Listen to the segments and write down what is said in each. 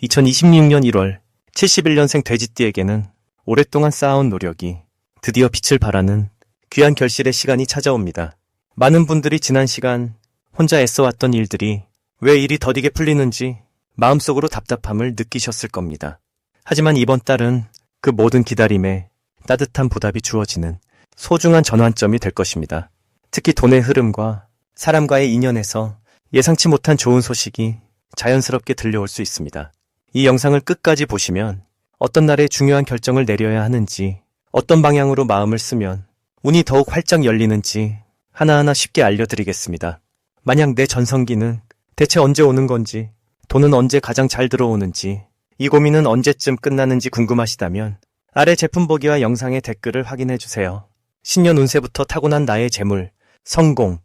2026년 1월 71년생 돼지띠에게는 오랫동안 쌓아온 노력이 드디어 빛을 발하는 귀한 결실의 시간이 찾아옵니다. 많은 분들이 지난 시간 혼자 애써왔던 일들이 왜 이리 더디게 풀리는지 마음속으로 답답함을 느끼셨을 겁니다. 하지만 이번 달은 그 모든 기다림에 따뜻한 보답이 주어지는 소중한 전환점이 될 것입니다. 특히 돈의 흐름과 사람과의 인연에서 예상치 못한 좋은 소식이 자연스럽게 들려올 수 있습니다. 이 영상을 끝까지 보시면 어떤 날에 중요한 결정을 내려야 하는지, 어떤 방향으로 마음을 쓰면 운이 더욱 활짝 열리는지 하나하나 쉽게 알려드리겠습니다. 만약 내 전성기는 대체 언제 오는 건지, 돈은 언제 가장 잘 들어오는지, 이 고민은 언제쯤 끝나는지 궁금하시다면 아래 제품 보기와 영상의 댓글을 확인해주세요. 신년 운세부터 타고난 나의 재물, 성공,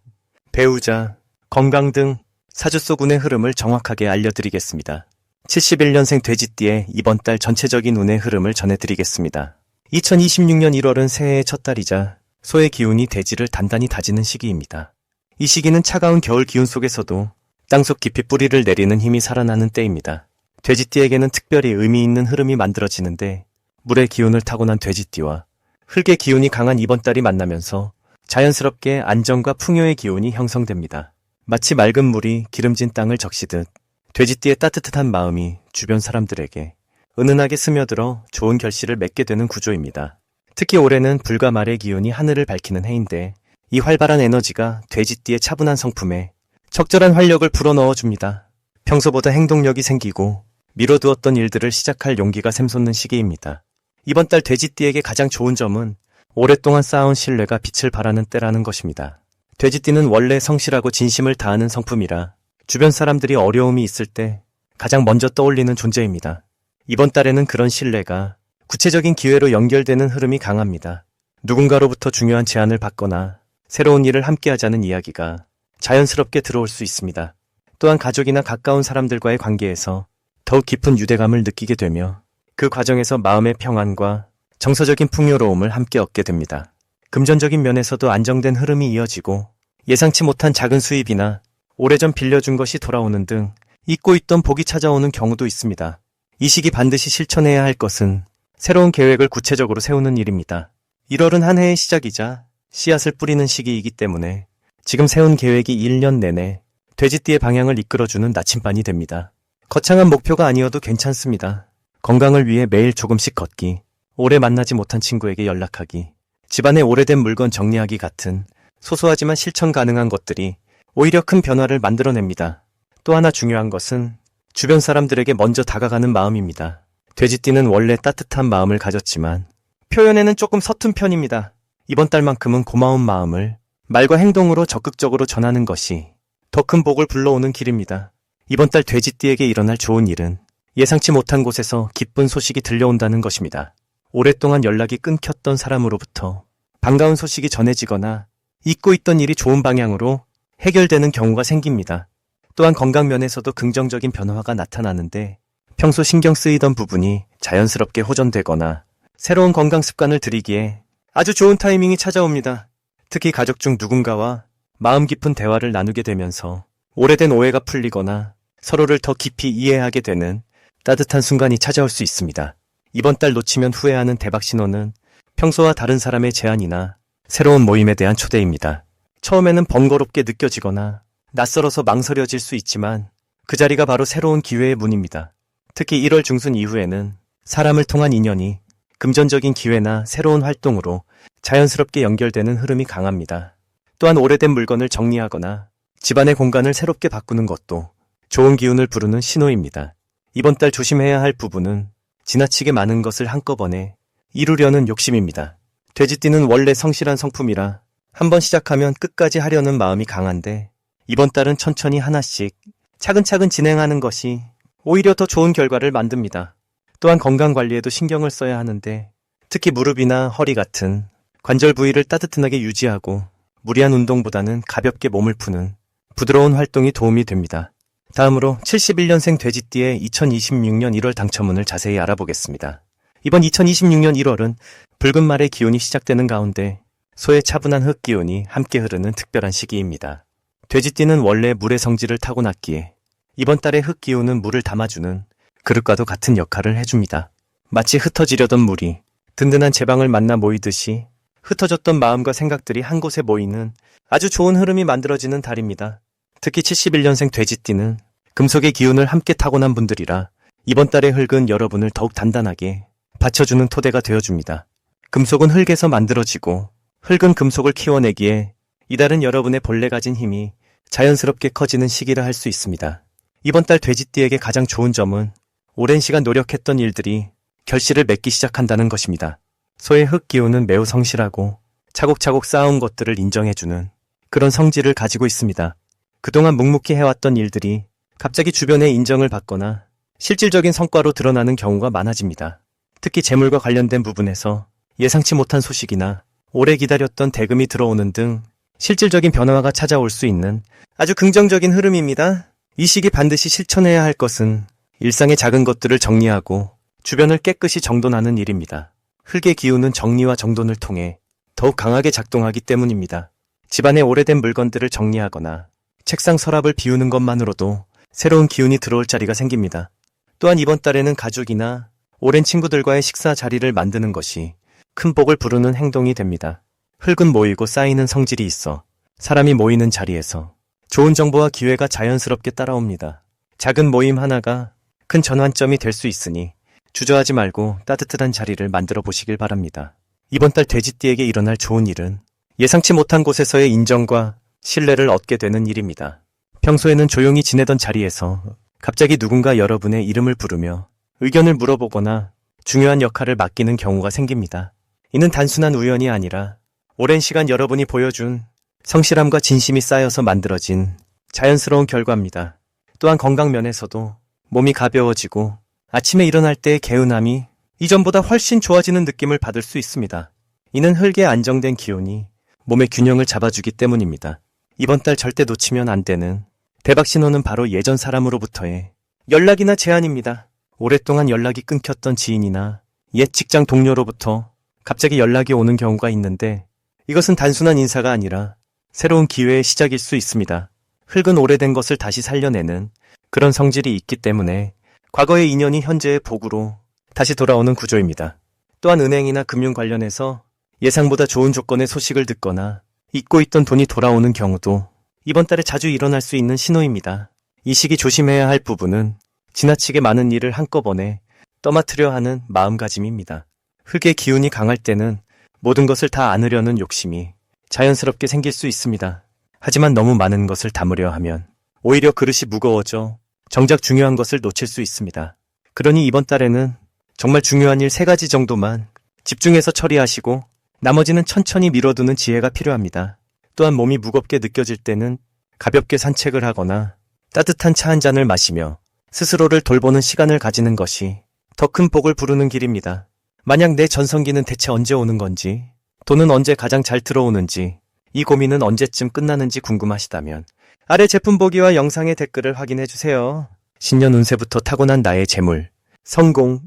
배우자, 건강 등 사주 속 운의 흐름을 정확하게 알려드리겠습니다. 71년생 돼지띠의 이번 달 전체적인 운의 흐름을 전해드리겠습니다. 2026년 1월은 새해의 첫 달이자 소의 기운이 대지를 단단히 다지는 시기입니다. 이 시기는 차가운 겨울 기운 속에서도 땅속 깊이 뿌리를 내리는 힘이 살아나는 때입니다. 돼지띠에게는 특별히 의미 있는 흐름이 만들어지는데, 물의 기운을 타고난 돼지띠와 흙의 기운이 강한 이번 달이 만나면서 자연스럽게 안정과 풍요의 기운이 형성됩니다. 마치 맑은 물이 기름진 땅을 적시듯 돼지띠의 따뜻한 마음이 주변 사람들에게 은은하게 스며들어 좋은 결실을 맺게 되는 구조입니다. 특히 올해는 불과 말의 기운이 하늘을 밝히는 해인데, 이 활발한 에너지가 돼지띠의 차분한 성품에 적절한 활력을 불어넣어줍니다. 평소보다 행동력이 생기고 미뤄두었던 일들을 시작할 용기가 샘솟는 시기입니다. 이번 달 돼지띠에게 가장 좋은 점은 오랫동안 쌓아온 신뢰가 빛을 발하는 때라는 것입니다. 돼지띠는 원래 성실하고 진심을 다하는 성품이라 주변 사람들이 어려움이 있을 때 가장 먼저 떠올리는 존재입니다. 이번 달에는 그런 신뢰가 구체적인 기회로 연결되는 흐름이 강합니다. 누군가로부터 중요한 제안을 받거나 새로운 일을 함께하자는 이야기가 자연스럽게 들어올 수 있습니다. 또한 가족이나 가까운 사람들과의 관계에서 더욱 깊은 유대감을 느끼게 되며 그 과정에서 마음의 평안과 정서적인 풍요로움을 함께 얻게 됩니다. 금전적인 면에서도 안정된 흐름이 이어지고 예상치 못한 작은 수입이나 오래전 빌려준 것이 돌아오는 등 잊고 있던 복이 찾아오는 경우도 있습니다. 이 시기 반드시 실천해야 할 것은 새로운 계획을 구체적으로 세우는 일입니다. 1월은 한 해의 시작이자 씨앗을 뿌리는 시기이기 때문에 지금 세운 계획이 1년 내내 돼지띠의 방향을 이끌어주는 나침반이 됩니다. 거창한 목표가 아니어도 괜찮습니다. 건강을 위해 매일 조금씩 걷기, 오래 만나지 못한 친구에게 연락하기, 집안의 오래된 물건 정리하기 같은 소소하지만 실천 가능한 것들이 오히려 큰 변화를 만들어냅니다. 또 하나 중요한 것은 주변 사람들에게 먼저 다가가는 마음입니다. 돼지띠는 원래 따뜻한 마음을 가졌지만 표현에는 조금 서툰 편입니다. 이번 달만큼은 고마운 마음을 말과 행동으로 적극적으로 전하는 것이 더 큰 복을 불러오는 길입니다. 이번 달 돼지띠에게 일어날 좋은 일은 예상치 못한 곳에서 기쁜 소식이 들려온다는 것입니다. 오랫동안 연락이 끊겼던 사람으로부터 반가운 소식이 전해지거나 잊고 있던 일이 좋은 방향으로 해결되는 경우가 생깁니다. 또한 건강 면에서도 긍정적인 변화가 나타나는데, 평소 신경 쓰이던 부분이 자연스럽게 호전되거나 새로운 건강 습관을 들이기에 아주 좋은 타이밍이 찾아옵니다. 특히 가족 중 누군가와 마음 깊은 대화를 나누게 되면서 오래된 오해가 풀리거나 서로를 더 깊이 이해하게 되는 따뜻한 순간이 찾아올 수 있습니다. 이번 달 놓치면 후회하는 대박 신호는 평소와 다른 사람의 제안이나 새로운 모임에 대한 초대입니다. 처음에는 번거롭게 느껴지거나 낯설어서 망설여질 수 있지만 그 자리가 바로 새로운 기회의 문입니다. 특히 1월 중순 이후에는 사람을 통한 인연이 금전적인 기회나 새로운 활동으로 자연스럽게 연결되는 흐름이 강합니다. 또한 오래된 물건을 정리하거나 집안의 공간을 새롭게 바꾸는 것도 좋은 기운을 부르는 신호입니다. 이번 달 조심해야 할 부분은 지나치게 많은 것을 한꺼번에 이루려는 욕심입니다. 돼지띠는 원래 성실한 성품이라 한번 시작하면 끝까지 하려는 마음이 강한데, 이번 달은 천천히 하나씩 차근차근 진행하는 것이 오히려 더 좋은 결과를 만듭니다. 또한 건강 관리에도 신경을 써야 하는데, 특히 무릎이나 허리 같은 관절 부위를 따뜻하게 유지하고 무리한 운동보다는 가볍게 몸을 푸는 부드러운 활동이 도움이 됩니다. 다음으로 71년생 돼지띠의 2026년 1월 당첨운을 자세히 알아보겠습니다. 이번 2026년 1월은 붉은 말의 기운이 시작되는 가운데 소의 차분한 흙 기운이 함께 흐르는 특별한 시기입니다. 돼지띠는 원래 물의 성질을 타고났기에 이번 달의 흙 기운은 물을 담아주는 그릇과도 같은 역할을 해줍니다. 마치 흩어지려던 물이 든든한 제방을 만나 모이듯이 흩어졌던 마음과 생각들이 한 곳에 모이는 아주 좋은 흐름이 만들어지는 달입니다. 특히 71년생 돼지띠는 금속의 기운을 함께 타고난 분들이라 이번 달의 흙은 여러분을 더욱 단단하게 받쳐주는 토대가 되어줍니다. 금속은 흙에서 만들어지고 흙은 금속을 키워내기에 이달은 여러분의 본래 가진 힘이 자연스럽게 커지는 시기라 할 수 있습니다. 이번 달 돼지띠에게 가장 좋은 점은 오랜 시간 노력했던 일들이 결실을 맺기 시작한다는 것입니다. 소의 흙 기운은 매우 성실하고 차곡차곡 쌓아온 것들을 인정해주는 그런 성질을 가지고 있습니다. 그동안 묵묵히 해왔던 일들이 갑자기 주변의 인정을 받거나 실질적인 성과로 드러나는 경우가 많아집니다. 특히 재물과 관련된 부분에서 예상치 못한 소식이나 오래 기다렸던 대금이 들어오는 등 실질적인 변화가 찾아올 수 있는 아주 긍정적인 흐름입니다. 이 시기 반드시 실천해야 할 것은 일상의 작은 것들을 정리하고 주변을 깨끗이 정돈하는 일입니다. 흙의 기운은 정리와 정돈을 통해 더욱 강하게 작동하기 때문입니다. 집안의 오래된 물건들을 정리하거나 책상 서랍을 비우는 것만으로도 새로운 기운이 들어올 자리가 생깁니다. 또한 이번 달에는 가족이나 오랜 친구들과의 식사 자리를 만드는 것이 큰 복을 부르는 행동이 됩니다. 흙은 모이고 쌓이는 성질이 있어 사람이 모이는 자리에서 좋은 정보와 기회가 자연스럽게 따라옵니다. 작은 모임 하나가 큰 전환점이 될 수 있으니 주저하지 말고 따뜻한 자리를 만들어 보시길 바랍니다. 이번 달 돼지띠에게 일어날 좋은 일은 예상치 못한 곳에서의 인정과 신뢰를 얻게 되는 일입니다. 평소에는 조용히 지내던 자리에서 갑자기 누군가 여러분의 이름을 부르며 의견을 물어보거나 중요한 역할을 맡기는 경우가 생깁니다. 이는 단순한 우연이 아니라 오랜 시간 여러분이 보여준 성실함과 진심이 쌓여서 만들어진 자연스러운 결과입니다. 또한 건강 면에서도 몸이 가벼워지고 아침에 일어날 때의 개운함이 이전보다 훨씬 좋아지는 느낌을 받을 수 있습니다. 이는 흙의 안정된 기운이 몸의 균형을 잡아주기 때문입니다. 이번 달 절대 놓치면 안 되는 대박 신호는 바로 예전 사람으로부터의 연락이나 제안입니다. 오랫동안 연락이 끊겼던 지인이나 옛 직장 동료로부터 갑자기 연락이 오는 경우가 있는데 이것은 단순한 인사가 아니라 새로운 기회의 시작일 수 있습니다. 흙은 오래된 것을 다시 살려내는 그런 성질이 있기 때문에 과거의 인연이 현재의 복으로 다시 돌아오는 구조입니다. 또한 은행이나 금융 관련해서 예상보다 좋은 조건의 소식을 듣거나 잊고 있던 돈이 돌아오는 경우도 이번 달에 자주 일어날 수 있는 신호입니다. 이 시기 조심해야 할 부분은 지나치게 많은 일을 한꺼번에 떠맡으려 하는 마음가짐입니다. 흙의 기운이 강할 때는 모든 것을 다 안으려는 욕심이 자연스럽게 생길 수 있습니다. 하지만 너무 많은 것을 담으려 하면 오히려 그릇이 무거워져 정작 중요한 것을 놓칠 수 있습니다. 그러니 이번 달에는 정말 중요한 일 3가지 정도만 집중해서 처리하시고 나머지는 천천히 미뤄두는 지혜가 필요합니다. 또한 몸이 무겁게 느껴질 때는 가볍게 산책을 하거나 따뜻한 차 한 잔을 마시며 스스로를 돌보는 시간을 가지는 것이 더 큰 복을 부르는 길입니다. 만약 내 전성기는 대체 언제 오는 건지, 돈은 언제 가장 잘 들어오는지, 이 고민은 언제쯤 끝나는지 궁금하시다면 아래 제품 보기와 영상의 댓글을 확인해주세요. 신년 운세부터 타고난 나의 재물, 성공,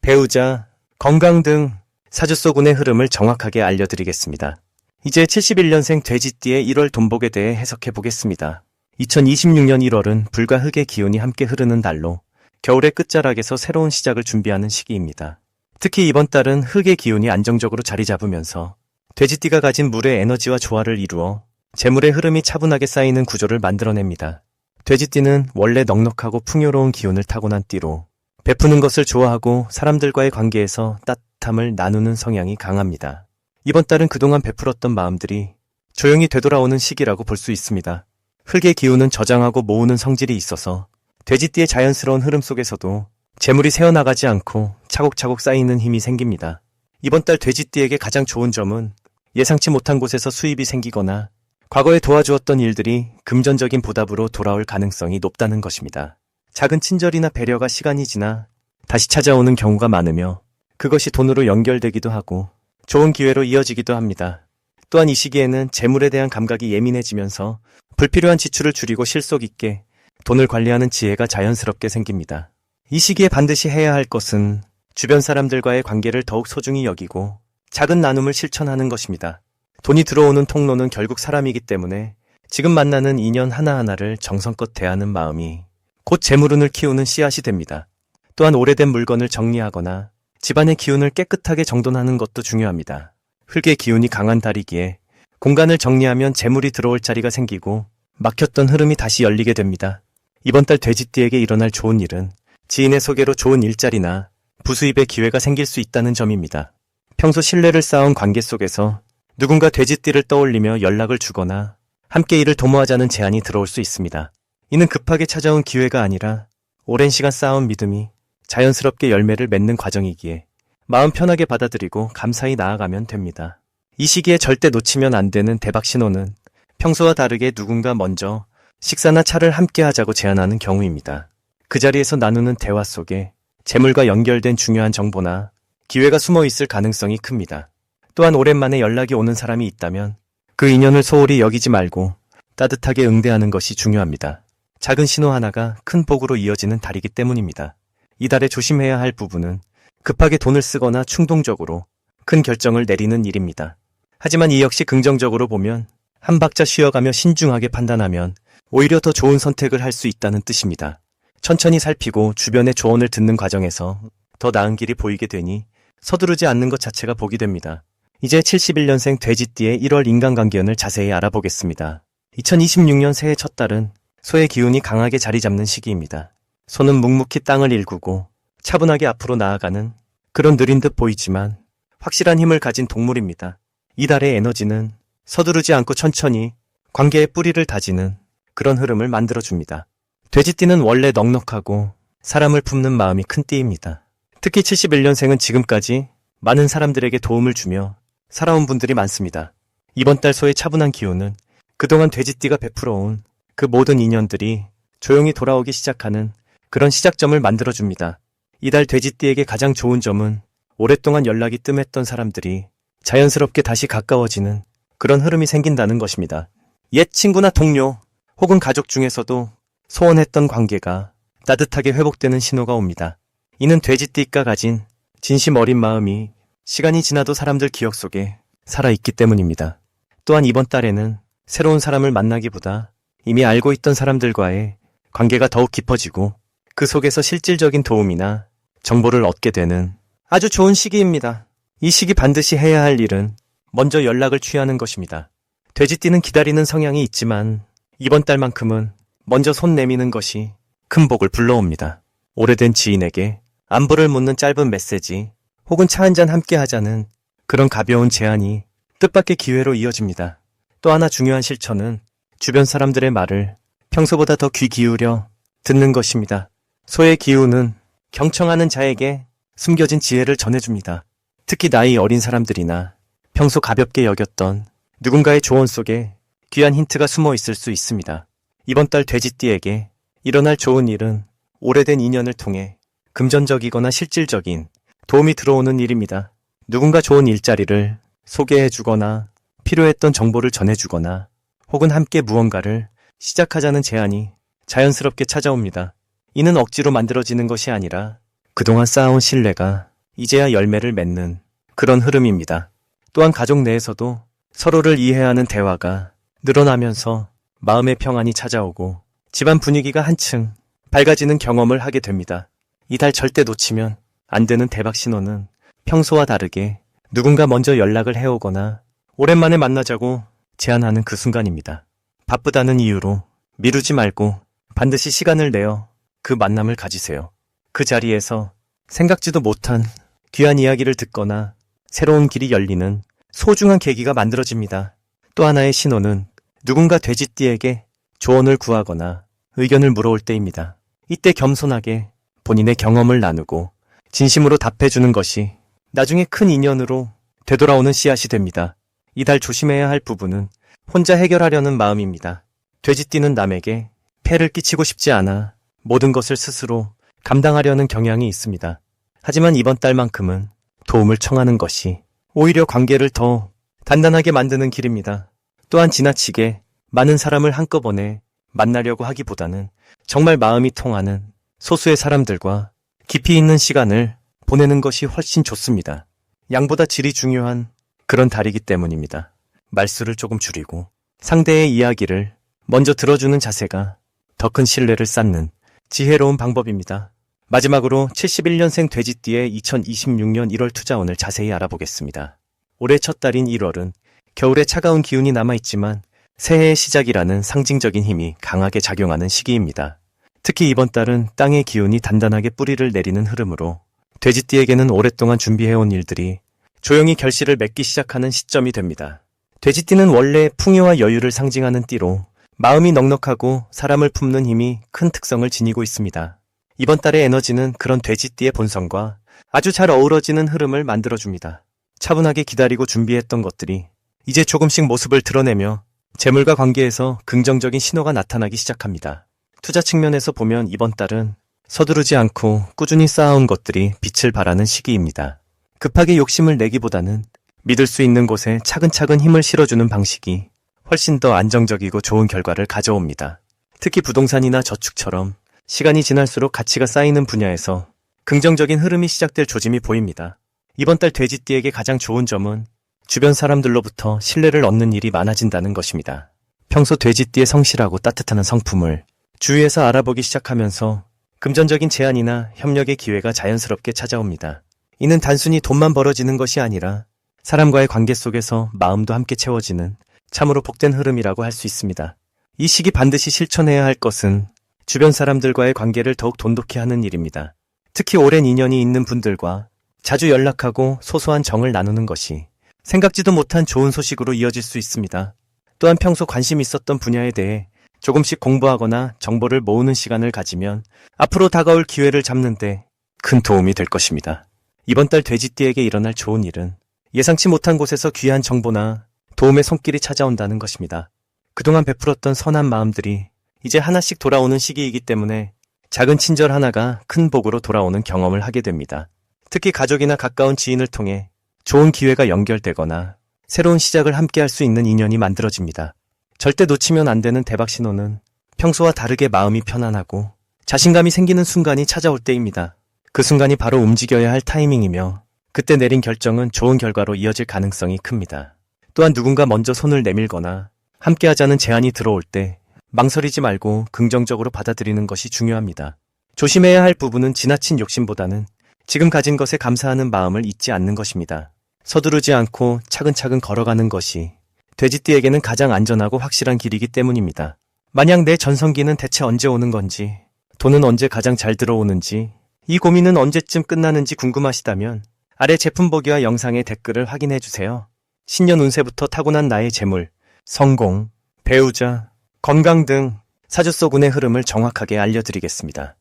배우자, 건강 등 사주소군의 흐름을 정확하게 알려드리겠습니다. 이제 71년생 돼지띠의 1월 돈복에 대해 해석해 보겠습니다. 2026년 1월은 불과 흙의 기운이 함께 흐르는 달로 겨울의 끝자락에서 새로운 시작을 준비하는 시기입니다. 특히 이번 달은 흙의 기운이 안정적으로 자리 잡으면서 돼지띠가 가진 물의 에너지와 조화를 이루어 재물의 흐름이 차분하게 쌓이는 구조를 만들어냅니다. 돼지띠는 원래 넉넉하고 풍요로운 기운을 타고난 띠로 베푸는 것을 좋아하고 사람들과의 관계에서 따뜻함을 나누는 성향이 강합니다. 이번 달은 그동안 베풀었던 마음들이 조용히 되돌아오는 시기라고 볼 수 있습니다. 흙의 기운은 저장하고 모으는 성질이 있어서 돼지띠의 자연스러운 흐름 속에서도 재물이 새어나가지 않고 차곡차곡 쌓이는 힘이 생깁니다. 이번 달 돼지띠에게 가장 좋은 점은 예상치 못한 곳에서 수입이 생기거나 과거에 도와주었던 일들이 금전적인 보답으로 돌아올 가능성이 높다는 것입니다. 작은 친절이나 배려가 시간이 지나 다시 찾아오는 경우가 많으며 그것이 돈으로 연결되기도 하고 좋은 기회로 이어지기도 합니다. 또한 이 시기에는 재물에 대한 감각이 예민해지면서 불필요한 지출을 줄이고 실속 있게 돈을 관리하는 지혜가 자연스럽게 생깁니다. 이 시기에 반드시 해야 할 것은 주변 사람들과의 관계를 더욱 소중히 여기고 작은 나눔을 실천하는 것입니다. 돈이 들어오는 통로는 결국 사람이기 때문에 지금 만나는 인연 하나하나를 정성껏 대하는 마음이 곧 재물운을 키우는 씨앗이 됩니다. 또한 오래된 물건을 정리하거나 집안의 기운을 깨끗하게 정돈하는 것도 중요합니다. 흙의 기운이 강한 달이기에 공간을 정리하면 재물이 들어올 자리가 생기고 막혔던 흐름이 다시 열리게 됩니다. 이번 달 돼지띠에게 일어날 좋은 일은 지인의 소개로 좋은 일자리나 부수입의 기회가 생길 수 있다는 점입니다. 평소 신뢰를 쌓은 관계 속에서 누군가 돼지띠를 떠올리며 연락을 주거나 함께 일을 도모하자는 제안이 들어올 수 있습니다. 이는 급하게 찾아온 기회가 아니라 오랜 시간 쌓아온 믿음이 자연스럽게 열매를 맺는 과정이기에 마음 편하게 받아들이고 감사히 나아가면 됩니다. 이 시기에 절대 놓치면 안 되는 대박 신호는 평소와 다르게 누군가 먼저 식사나 차를 함께 하자고 제안하는 경우입니다. 그 자리에서 나누는 대화 속에 재물과 연결된 중요한 정보나 기회가 숨어 있을 가능성이 큽니다. 또한 오랜만에 연락이 오는 사람이 있다면 그 인연을 소홀히 여기지 말고 따뜻하게 응대하는 것이 중요합니다. 작은 신호 하나가 큰 복으로 이어지는 달이기 때문입니다. 이 달에 조심해야 할 부분은 급하게 돈을 쓰거나 충동적으로 큰 결정을 내리는 일입니다. 하지만 이 역시 긍정적으로 보면 한 박자 쉬어가며 신중하게 판단하면 오히려 더 좋은 선택을 할 수 있다는 뜻입니다. 천천히 살피고 주변의 조언을 듣는 과정에서 더 나은 길이 보이게 되니 서두르지 않는 것 자체가 복이 됩니다. 이제 71년생 돼지띠의 1월 인간관계운을 자세히 알아보겠습니다. 2026년 새해 첫 달은 소의 기운이 강하게 자리 잡는 시기입니다. 소는 묵묵히 땅을 일구고 차분하게 앞으로 나아가는 그런 느린 듯 보이지만 확실한 힘을 가진 동물입니다. 이 달의 에너지는 서두르지 않고 천천히 관계의 뿌리를 다지는 그런 흐름을 만들어줍니다. 돼지띠는 원래 넉넉하고 사람을 품는 마음이 큰 띠입니다. 특히 71년생은 지금까지 많은 사람들에게 도움을 주며 살아온 분들이 많습니다. 이번 달 소의 차분한 기운은 그동안 돼지띠가 베풀어온 그 모든 인연들이 조용히 돌아오기 시작하는 그런 시작점을 만들어줍니다. 이달 돼지띠에게 가장 좋은 점은 오랫동안 연락이 뜸했던 사람들이 자연스럽게 다시 가까워지는 그런 흐름이 생긴다는 것입니다. 옛 친구나 동료 혹은 가족 중에서도 소원했던 관계가 따뜻하게 회복되는 신호가 옵니다. 이는 돼지띠가 가진 진심 어린 마음이 시간이 지나도 사람들 기억 속에 살아있기 때문입니다. 또한 이번 달에는 새로운 사람을 만나기보다 이미 알고 있던 사람들과의 관계가 더욱 깊어지고 그 속에서 실질적인 도움이나 정보를 얻게 되는 아주 좋은 시기입니다. 이 시기 반드시 해야 할 일은 먼저 연락을 취하는 것입니다. 돼지띠는 기다리는 성향이 있지만 이번 달만큼은 먼저 손 내미는 것이 큰 복을 불러옵니다. 오래된 지인에게 안부를 묻는 짧은 메시지 혹은 차 한잔 함께 하자는 그런 가벼운 제안이 뜻밖의 기회로 이어집니다. 또 하나 중요한 실천은 주변 사람들의 말을 평소보다 더 귀 기울여 듣는 것입니다. 소의 기운은 경청하는 자에게 숨겨진 지혜를 전해줍니다. 특히 나이 어린 사람들이나 평소 가볍게 여겼던 누군가의 조언 속에 귀한 힌트가 숨어 있을 수 있습니다. 이번 달 돼지띠에게 일어날 좋은 일은 오래된 인연을 통해 금전적이거나 실질적인 도움이 들어오는 일입니다. 누군가 좋은 일자리를 소개해주거나 필요했던 정보를 전해주거나 혹은 함께 무언가를 시작하자는 제안이 자연스럽게 찾아옵니다. 이는 억지로 만들어지는 것이 아니라 그동안 쌓아온 신뢰가 이제야 열매를 맺는 그런 흐름입니다. 또한 가족 내에서도 서로를 이해하는 대화가 늘어나면서 마음의 평안이 찾아오고 집안 분위기가 한층 밝아지는 경험을 하게 됩니다. 이달 절대 놓치면 안 되는 대박 신호는 평소와 다르게 누군가 먼저 연락을 해오거나 오랜만에 만나자고 제안하는 그 순간입니다. 바쁘다는 이유로 미루지 말고 반드시 시간을 내어 그 만남을 가지세요. 그 자리에서 생각지도 못한 귀한 이야기를 듣거나 새로운 길이 열리는 소중한 계기가 만들어집니다. 또 하나의 신호는 누군가 돼지띠에게 조언을 구하거나 의견을 물어올 때입니다. 이때 겸손하게 본인의 경험을 나누고 진심으로 답해주는 것이 나중에 큰 인연으로 되돌아오는 씨앗이 됩니다. 이달 조심해야 할 부분은 혼자 해결하려는 마음입니다. 돼지띠는 남에게 폐를 끼치고 싶지 않아 모든 것을 스스로 감당하려는 경향이 있습니다. 하지만 이번 달만큼은 도움을 청하는 것이 오히려 관계를 더 단단하게 만드는 길입니다. 또한 지나치게 많은 사람을 한꺼번에 만나려고 하기보다는 정말 마음이 통하는 소수의 사람들과 깊이 있는 시간을 보내는 것이 훨씬 좋습니다. 양보다 질이 중요한 그런 달이기 때문입니다. 말수를 조금 줄이고 상대의 이야기를 먼저 들어주는 자세가 더 큰 신뢰를 쌓는 지혜로운 방법입니다. 마지막으로 71년생 돼지띠의 2026년 1월 투자운을 자세히 알아보겠습니다. 올해 첫 달인 1월은 겨울의 차가운 기운이 남아있지만 새해의 시작이라는 상징적인 힘이 강하게 작용하는 시기입니다. 특히 이번 달은 땅의 기운이 단단하게 뿌리를 내리는 흐름으로 돼지띠에게는 오랫동안 준비해온 일들이 조용히 결실을 맺기 시작하는 시점이 됩니다. 돼지띠는 원래 풍요와 여유를 상징하는 띠로 마음이 넉넉하고 사람을 품는 힘이 큰 특성을 지니고 있습니다. 이번 달의 에너지는 그런 돼지띠의 본성과 아주 잘 어우러지는 흐름을 만들어줍니다. 차분하게 기다리고 준비했던 것들이 이제 조금씩 모습을 드러내며 재물과 관계에서 긍정적인 신호가 나타나기 시작합니다. 투자 측면에서 보면 이번 달은 서두르지 않고 꾸준히 쌓아온 것들이 빛을 발하는 시기입니다. 급하게 욕심을 내기보다는 믿을 수 있는 곳에 차근차근 힘을 실어주는 방식이 훨씬 더 안정적이고 좋은 결과를 가져옵니다. 특히 부동산이나 저축처럼 시간이 지날수록 가치가 쌓이는 분야에서 긍정적인 흐름이 시작될 조짐이 보입니다. 이번 달 돼지띠에게 가장 좋은 점은 주변 사람들로부터 신뢰를 얻는 일이 많아진다는 것입니다. 평소 돼지띠의 성실하고 따뜻한 성품을 주위에서 알아보기 시작하면서 금전적인 제안이나 협력의 기회가 자연스럽게 찾아옵니다. 이는 단순히 돈만 벌어지는 것이 아니라 사람과의 관계 속에서 마음도 함께 채워지는 참으로 복된 흐름이라고 할 수 있습니다. 이 시기 반드시 실천해야 할 것은 주변 사람들과의 관계를 더욱 돈독히 하는 일입니다. 특히 오랜 인연이 있는 분들과 자주 연락하고 소소한 정을 나누는 것이 생각지도 못한 좋은 소식으로 이어질 수 있습니다. 또한 평소 관심 있었던 분야에 대해 조금씩 공부하거나 정보를 모으는 시간을 가지면 앞으로 다가올 기회를 잡는데 큰 도움이 될 것입니다. 이번 달 돼지띠에게 일어날 좋은 일은 예상치 못한 곳에서 귀한 정보나 도움의 손길이 찾아온다는 것입니다. 그동안 베풀었던 선한 마음들이 이제 하나씩 돌아오는 시기이기 때문에 작은 친절 하나가 큰 복으로 돌아오는 경험을 하게 됩니다. 특히 가족이나 가까운 지인을 통해 좋은 기회가 연결되거나 새로운 시작을 함께 할 수 있는 인연이 만들어집니다. 절대 놓치면 안 되는 대박 신호는 평소와 다르게 마음이 편안하고 자신감이 생기는 순간이 찾아올 때입니다. 그 순간이 바로 움직여야 할 타이밍이며 그때 내린 결정은 좋은 결과로 이어질 가능성이 큽니다. 또한 누군가 먼저 손을 내밀거나 함께 하자는 제안이 들어올 때 망설이지 말고 긍정적으로 받아들이는 것이 중요합니다. 조심해야 할 부분은 지나친 욕심보다는 지금 가진 것에 감사하는 마음을 잊지 않는 것입니다. 서두르지 않고 차근차근 걸어가는 것이 돼지띠에게는 가장 안전하고 확실한 길이기 때문입니다. 만약 내 전성기는 대체 언제 오는 건지, 돈은 언제 가장 잘 들어오는지, 이 고민은 언제쯤 끝나는지 궁금하시다면 아래 제품 보기와 영상의 댓글을 확인해주세요. 신년 운세부터 타고난 나의 재물, 성공, 배우자, 건강 등 사주 속 운의 흐름을 정확하게 알려드리겠습니다.